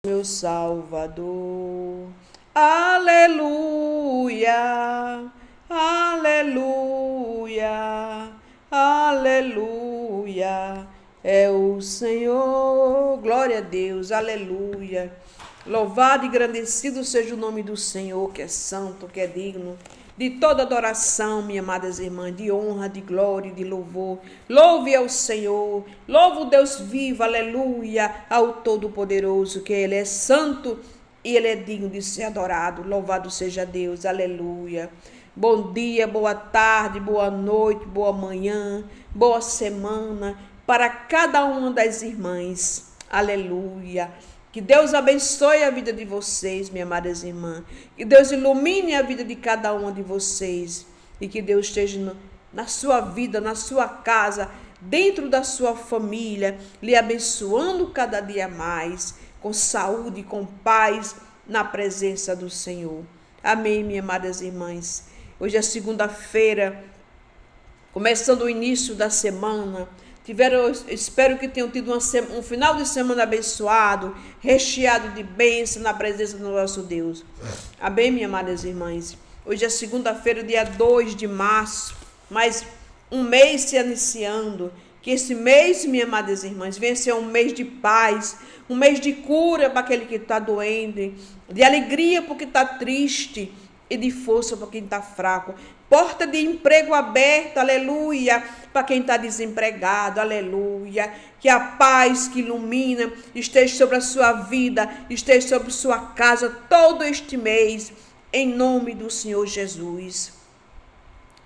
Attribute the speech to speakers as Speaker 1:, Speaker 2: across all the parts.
Speaker 1: meu Salvador. Aleluia, aleluia, aleluia, é o Senhor. Glória a Deus, aleluia. Louvado e engrandecido seja o nome do Senhor, que é santo, que é digno de toda adoração, minhas amadas irmãs, de honra, de glória e de louvor. Louve ao Senhor, louve o Deus vivo, aleluia, ao Todo-Poderoso, que Ele é santo e Ele é digno de ser adorado. Louvado seja Deus, aleluia. Bom dia, boa tarde, boa noite, boa manhã, boa semana para cada uma das irmãs, aleluia. Que Deus abençoe a vida de vocês, minhas amadas irmãs. Que Deus ilumine a vida de cada uma de vocês. E que Deus esteja na sua vida, na sua casa, dentro da sua família, lhe abençoando cada dia mais, com saúde, com paz, na presença do Senhor. Amém, minhas amadas irmãs. Hoje é segunda-feira, começando o início da semana. Espero que tenham tido um final de semana abençoado, recheado de bênção na presença do nosso Deus. Amém, minhas amadas irmãs? Hoje é segunda-feira, dia 2 de março, mais um mês se iniciando. Que esse mês, minhas amadas irmãs, venha ser um mês de paz, um mês de cura para aquele que está doente, de alegria para o que está triste e de força para quem está fraco. Porta de emprego aberta, aleluia, para quem está desempregado, aleluia. Que a paz que ilumina esteja sobre a sua vida, esteja sobre sua casa todo este mês, em nome do Senhor Jesus.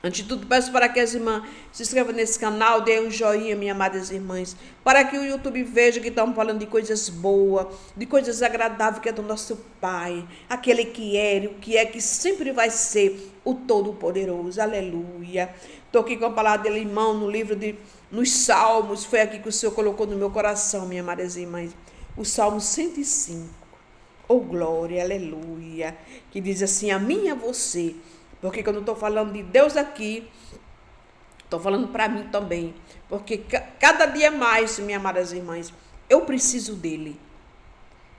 Speaker 1: Antes de tudo, peço para que as irmãs se inscrevam nesse canal, deem um joinha, minhas amadas irmãs, para que o YouTube veja que estamos falando de coisas boas, de coisas agradáveis que é do nosso Pai, aquele que era, o que é, que sempre vai ser o Todo-Poderoso, aleluia. Estou aqui com a palavra dele, irmão, nos Salmos, foi aqui que o Senhor colocou no meu coração, minhas amadas irmãs, o Salmo 105, oh glória, aleluia, que diz assim: a mim e a você. Porque quando eu estou falando de Deus aqui, estou falando para mim também. Porque cada dia mais, minhas amadas irmãs, eu preciso dele.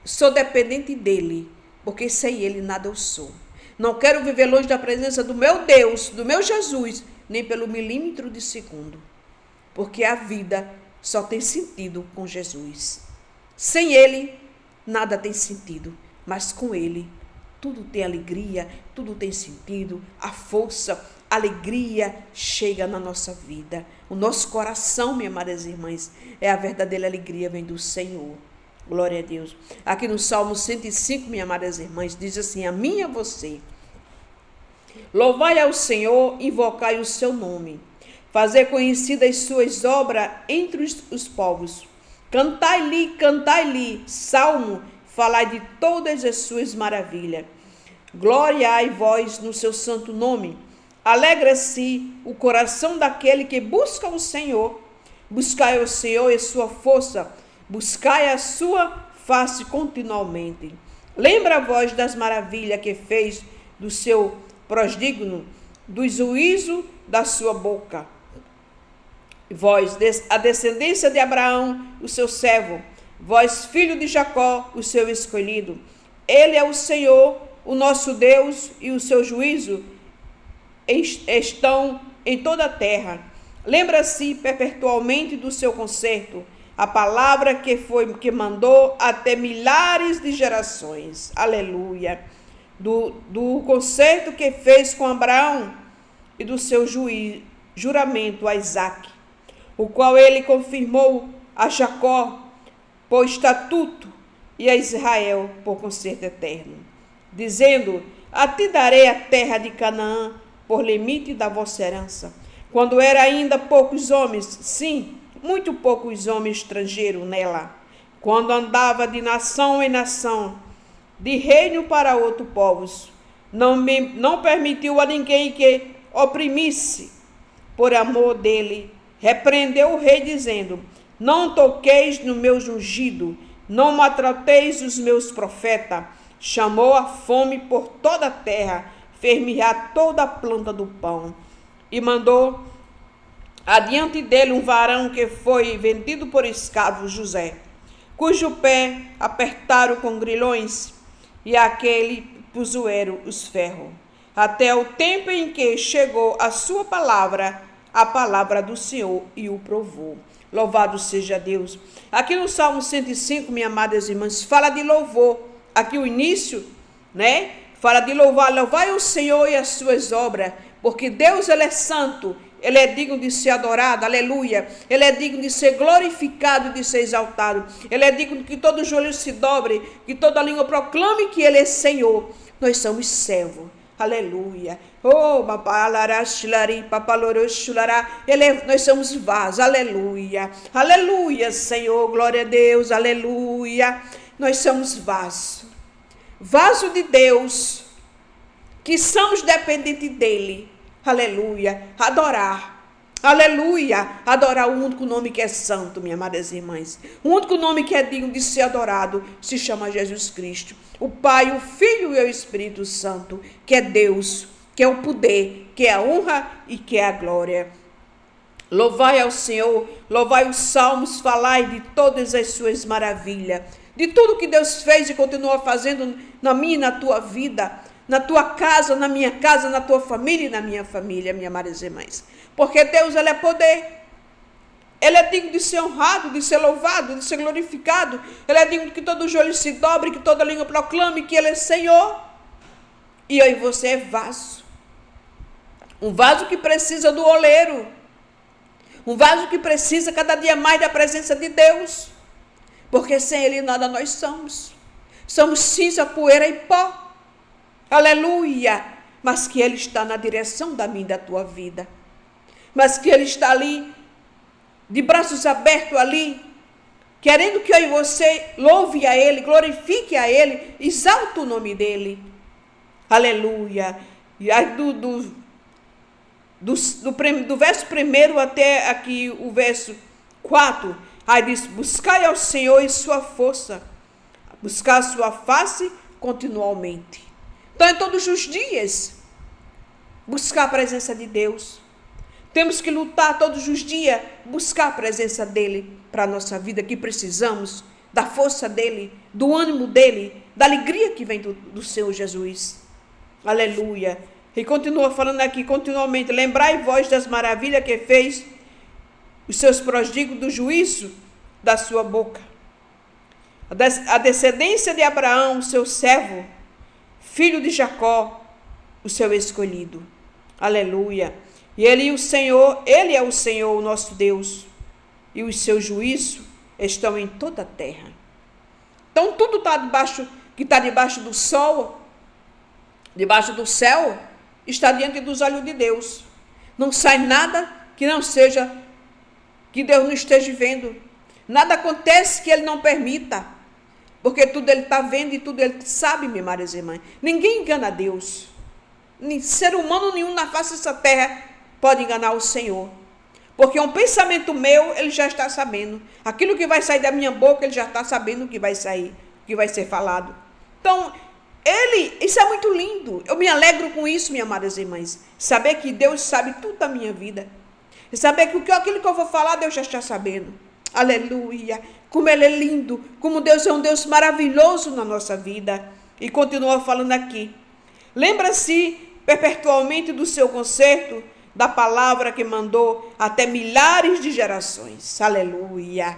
Speaker 1: Sou dependente dele, porque sem ele nada eu sou. Não quero viver longe da presença do meu Deus, do meu Jesus, nem pelo milímetro de segundo. Porque a vida só tem sentido com Jesus. Sem ele, nada tem sentido, mas com ele tudo tem alegria, tudo tem sentido, a força, a alegria chega na nossa vida. O nosso coração, minhas amadas irmãs, é a verdadeira alegria, vem do Senhor. Glória a Deus. Aqui no Salmo 105, minhas amadas irmãs, diz assim: a mim e a você. Louvai ao Senhor, invocai o seu nome. Fazer conhecidas as suas obras entre os povos. Cantai-lhe, salmo, falai de todas as suas maravilhas. Gloriai vós no seu santo nome. Alegra-se o coração daquele que busca o Senhor. Buscai o Senhor e sua força. Buscai a sua face continuamente. Lembra vós das maravilhas que fez do seu prodígio, do juízo da sua boca. Vós, a descendência de Abraão, o seu servo. Vós, filho de Jacó, o seu escolhido. Ele é o Senhor, o nosso Deus, e o seu juízo estão em toda a terra. Lembra-se perpetuamente do seu concerto, a palavra que mandou até milhares de gerações. Aleluia. Do concerto que fez com Abraão e do seu juramento a Isaque, o qual ele confirmou a Jacó por estatuto e a Israel por concerto eterno, dizendo: a ti darei a terra de Canaã por limite da vossa herança. Quando era ainda poucos homens, sim, muito poucos homens estrangeiros nela, quando andava de nação em nação, de reino para outro povos, não permitiu a ninguém que oprimisse. Por amor dele, repreendeu o rei, dizendo: não toqueis no meu ungido, não maltrateis os meus profetas. Chamou a fome por toda a terra, fez mirrar toda a planta do pão. E mandou adiante dele um varão que foi vendido por escravo, José. cujo pé apertaram com grilhões, e aquele puseram os ferros, até o tempo em que chegou a sua palavra, a palavra do Senhor, e o provou. Louvado seja Deus. Aqui no Salmo 105, minhas amadas irmãs, fala de louvor. Aqui o início, né? Fala de louvar. Louvai o Senhor e as suas obras, porque Deus, Ele é santo. Ele é digno de ser adorado, aleluia. Ele é digno de ser glorificado, de ser exaltado. Ele é digno que todo joelho se dobre, que toda língua proclame que Ele é Senhor. Nós somos servos, aleluia. Oh, nós somos vasos, aleluia. Aleluia, Senhor, glória a Deus, aleluia. Nós somos vasos, vaso de Deus, que somos dependentes dEle. Aleluia, adorar, aleluia, adorar o único nome que é santo, minhas amadas irmãs. O único nome que é digno de ser adorado se chama Jesus Cristo. O Pai, o Filho e o Espírito Santo, que é Deus, que é o poder, que é a honra e que é a glória. Louvai ao Senhor, louvai os salmos, falai de todas as suas maravilhas, de tudo que Deus fez e continua fazendo na minha e na tua vida, na tua casa, na minha casa, na tua família e na minha família, minhas amadas irmãs. Porque Deus, Ele é poder. Ele é digno de ser honrado, de ser louvado, de ser glorificado. Ele é digno que todo joelho se dobre, que toda língua proclame que Ele é Senhor. E eu e você é vaso. Um vaso que precisa do oleiro. Um vaso que precisa cada dia mais da presença de Deus. Porque sem Ele nada nós somos. Somos cinza, poeira e pó. Aleluia, mas que Ele está na direção da minha e da tua vida, mas que Ele está ali, de braços abertos ali, querendo que eu e você louve a Ele, glorifique a Ele, exalte o nome dEle, aleluia. E aí do verso 1 até aqui o verso 4, aí diz, buscai ao Senhor e sua força, buscar a sua face continuamente. Então, em todos os dias, buscar a presença de Deus. Temos que lutar todos os dias, buscar a presença dEle para a nossa vida, que precisamos da força dEle, do ânimo dEle, da alegria que vem do Senhor Jesus. Aleluia. E continua falando aqui continuamente, lembrai vós das maravilhas que fez, os seus prodígios do juízo da sua boca. A descendência de Abraão, seu servo, filho de Jacó, o seu escolhido. Aleluia. E Ele é o Senhor, o nosso Deus. E os seus juízos estão em toda a terra. Então, tudo que está debaixo do sol, debaixo do céu, está diante dos olhos de Deus. Não sai nada que não seja, que Deus não esteja vendo. Nada acontece que Ele não permita. Porque tudo Ele está vendo e tudo Ele sabe, minhas amadas irmãs. Ninguém engana a Deus. Nem ser humano nenhum na face dessa terra pode enganar o Senhor. Porque um pensamento meu, Ele já está sabendo. Aquilo que vai sair da minha boca, Ele já está sabendo o que vai sair, o que vai ser falado. Então, isso é muito lindo. Eu me alegro com isso, minhas amadas irmãs. Saber que Deus sabe tudo da minha vida. E saber que aquilo que eu vou falar, Deus já está sabendo. Aleluia. Como Ele é lindo, como Deus é um Deus maravilhoso na nossa vida. E continua falando aqui. Lembra-se perpetualmente do seu conserto, da palavra que mandou até milhares de gerações. Aleluia.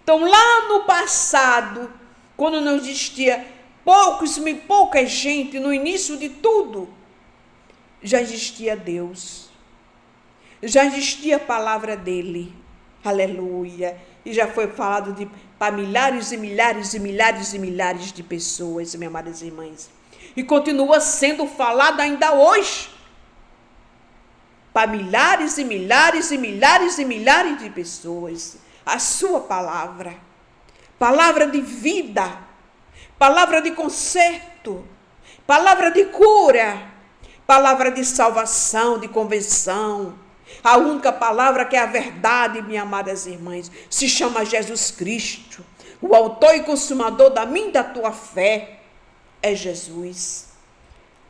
Speaker 1: Então, lá no passado, quando não existia pouca gente, no início de tudo, já existia Deus. Já existia a palavra dEle. Aleluia. E já foi falado para milhares e milhares e milhares e milhares de pessoas, minhas amadas irmãs. E continua sendo falado ainda hoje. Para milhares e milhares e milhares e milhares de pessoas. A sua palavra. Palavra de vida. Palavra de conserto. Palavra de cura. Palavra de salvação, de convenção. A única palavra que é a verdade, minhas amadas irmãs, se chama Jesus Cristo. O autor e consumador da minha e da tua fé é Jesus.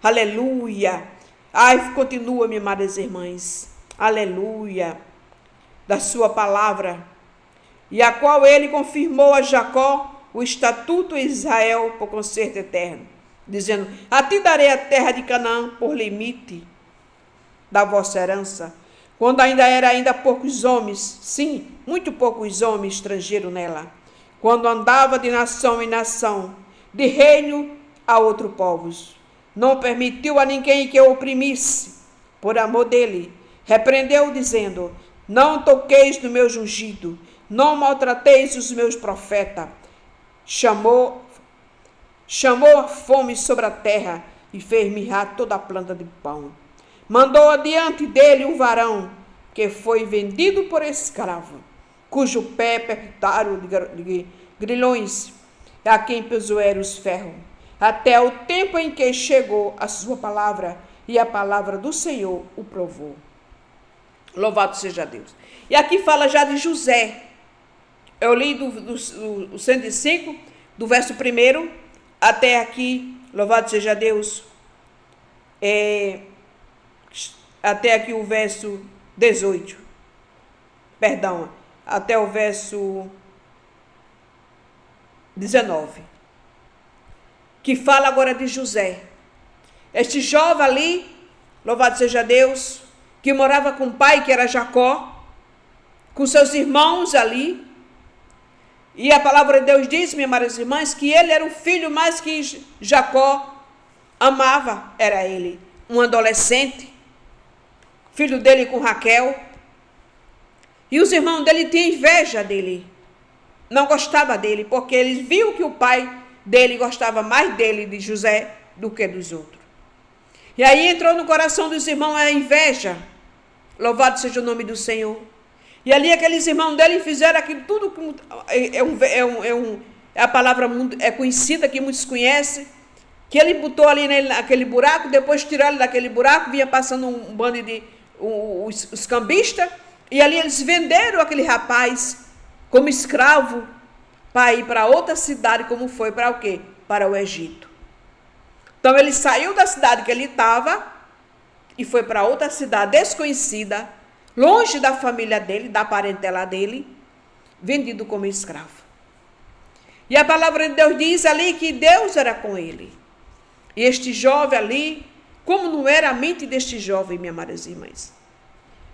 Speaker 1: Aleluia. Ai, continua, minhas amadas irmãs. Aleluia. Da sua palavra. E a qual Ele confirmou a Jacó o estatuto em Israel por concerto eterno, dizendo: a ti darei a terra de Canaã por limite da vossa herança, quando ainda poucos homens, sim, muito poucos homens estrangeiros nela, quando andava de nação em nação, de reino a outro povos. Não permitiu a ninguém que o oprimisse, por amor dele. Repreendeu, dizendo: não toqueis no meu ungido, não maltrateis os meus profetas. Chamou a fome sobre a terra e fez mirrar toda a planta de pão. Mandou adiante dele um varão que foi vendido por escravo, cujo pé perpetaram de grilhões, a quem pesoeram os ferros, até o tempo em que chegou a sua palavra, e a palavra do Senhor o provou. Louvado seja Deus. E aqui fala já de José. Eu li do 105, do verso 1 até aqui, louvado seja Deus, até aqui o verso 18. Perdão, até o verso 19. Que fala agora de José. Este jovem ali, louvado seja Deus, que morava com o pai, que era Jacó, com seus irmãos ali. E a palavra de Deus diz, minhas amadas irmãs, que ele era o filho mais que Jacó amava, era ele. Um adolescente, filho dele com Raquel. E os irmãos dele tinham inveja dele. Não gostava dele, porque eles viam que o pai dele gostava mais dele, de José, do que dos outros. E aí entrou no coração dos irmãos a inveja. Louvado seja o nome do Senhor. E ali aqueles irmãos dele fizeram aquilo tudo que a palavra é conhecida, que muitos conhecem, que ele botou ali naquele buraco, depois tirou ele daquele buraco, vinha passando um bando de os cambistas, e ali eles venderam aquele rapaz como escravo para ir para outra cidade, como foi para o quê? Para o Egito. Então ele saiu da cidade que ele estava e foi para outra cidade desconhecida, longe da família dele, da parentela dele, vendido como escravo. E a palavra de Deus diz ali que Deus era com ele. E este jovem ali, como não era a mente deste jovem, minhas amadas irmãs,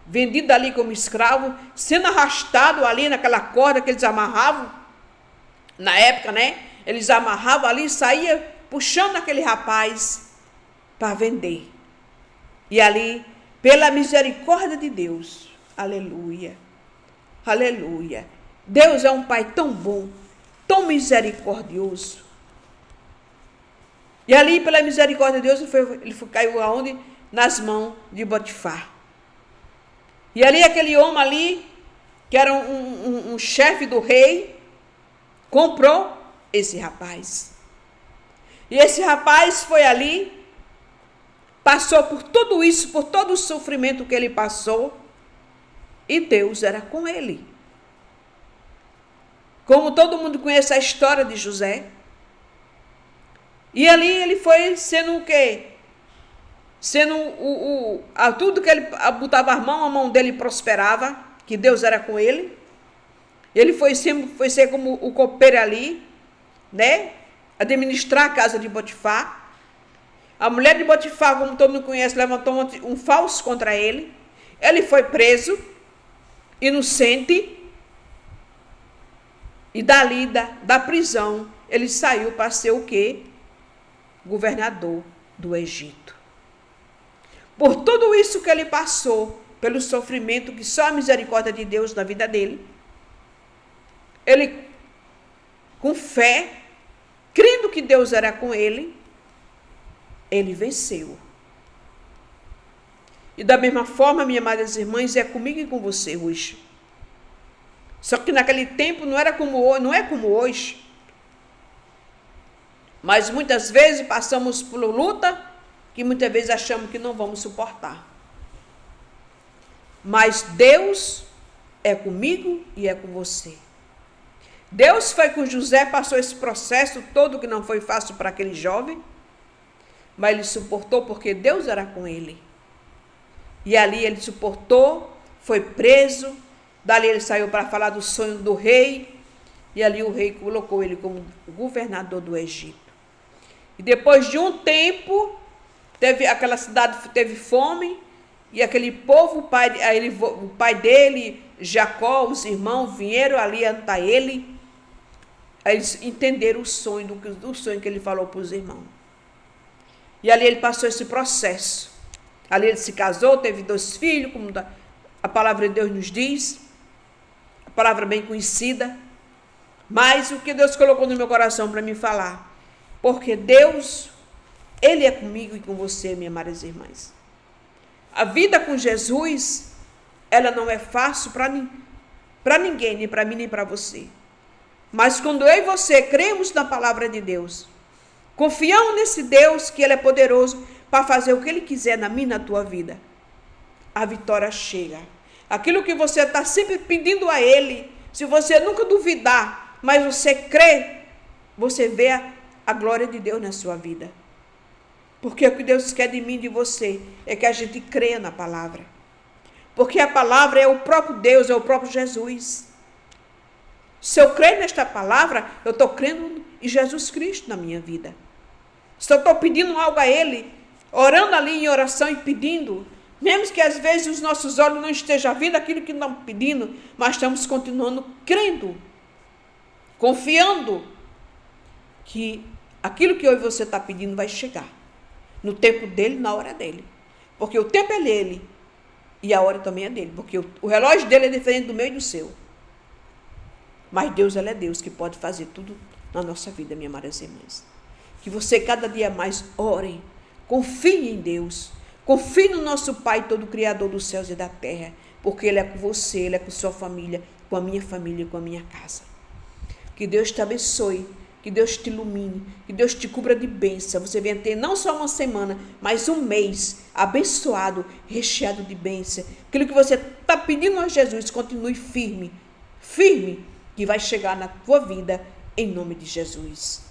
Speaker 1: vendido ali como escravo, sendo arrastado ali naquela corda que eles amarravam, na época, né? Eles amarravam ali e saía puxando aquele rapaz para vender. E ali, pela misericórdia de Deus, aleluia, aleluia. Deus é um pai tão bom, tão misericordioso. E ali, pela misericórdia de Deus, ele caiu aonde? Nas mãos de Potifar. E ali, aquele homem ali, que era um chefe do rei, comprou esse rapaz. E esse rapaz foi ali, passou por tudo isso, por todo o sofrimento que ele passou, e Deus era com ele. Como todo mundo conhece a história de José. E ali ele foi sendo o quê? Sendo tudo que ele botava a mão dele prosperava, que Deus era com ele. Ele foi ser como o copeiro ali, né? Administrar a casa de Potifar. A mulher de Potifar, como todo mundo conhece, levantou um falso contra ele. Ele foi preso, inocente. E dali, da prisão, ele saiu para ser o quê? Governador do Egito. Por tudo isso que ele passou, pelo sofrimento que só a misericórdia de Deus na vida dele, ele, com fé, crendo que Deus era com ele, ele venceu. E da mesma forma, minhas amadas irmãs, é comigo e com você hoje. Só que naquele tempo não é como hoje. Mas muitas vezes passamos por luta que muitas vezes achamos que não vamos suportar. Mas Deus é comigo e é com você. Deus foi com José, passou esse processo todo que não foi fácil para aquele jovem, mas ele suportou porque Deus era com ele. E ali ele suportou, foi preso, dali ele saiu para falar do sonho do rei, E ali o rei colocou ele como governador do Egito. E depois de um tempo, aquela cidade teve fome, e aquele povo, o pai dele, Jacó, os irmãos, vieram ali ante ele. Eles entenderam o sonho, do sonho que ele falou para os irmãos. E ali ele passou esse processo. Ali ele se casou, teve 2 filhos, como a palavra de Deus nos diz. A palavra bem conhecida. Mas o que Deus colocou no meu coração para me falar. Porque Deus, Ele é comigo e com você, minhas amadas irmãs. A vida com Jesus, ela não é fácil para ninguém, nem para mim, nem para você. Mas quando eu e você cremos na palavra de Deus, confiamos nesse Deus que Ele é poderoso para fazer o que Ele quiser na minha e na tua vida, a vitória chega. Aquilo que você está sempre pedindo a Ele, se você nunca duvidar, mas você crê, você vê a glória de Deus na sua vida. Porque o que Deus quer de mim e de você é que a gente creia na palavra. Porque a palavra é o próprio Deus, é o próprio Jesus. Se eu crer nesta palavra, eu estou crendo em Jesus Cristo na minha vida. Se eu estou pedindo algo a Ele, orando ali em oração e pedindo, mesmo que às vezes os nossos olhos não estejam vendo aquilo que estamos pedindo, mas estamos continuando crendo, confiando que aquilo que eu e você está pedindo vai chegar. No tempo dele, na hora dele. Porque o tempo é dele e a hora também é dele. Porque o relógio dele é diferente do meu e do seu. Mas Deus, Ele é Deus que pode fazer tudo na nossa vida, minhas amadas irmãs. Que você cada dia mais ore, confie em Deus, confie no nosso Pai, todo Criador dos céus e da terra, porque Ele é com você, Ele é com sua família, com a minha família, com a minha casa. Que Deus te abençoe, que Deus te ilumine, que Deus te cubra de bênção. Você venha ter não só uma semana, mas um mês abençoado, recheado de bênção. Aquilo que você está pedindo a Jesus, continue firme, firme, que vai chegar na tua vida, em nome de Jesus.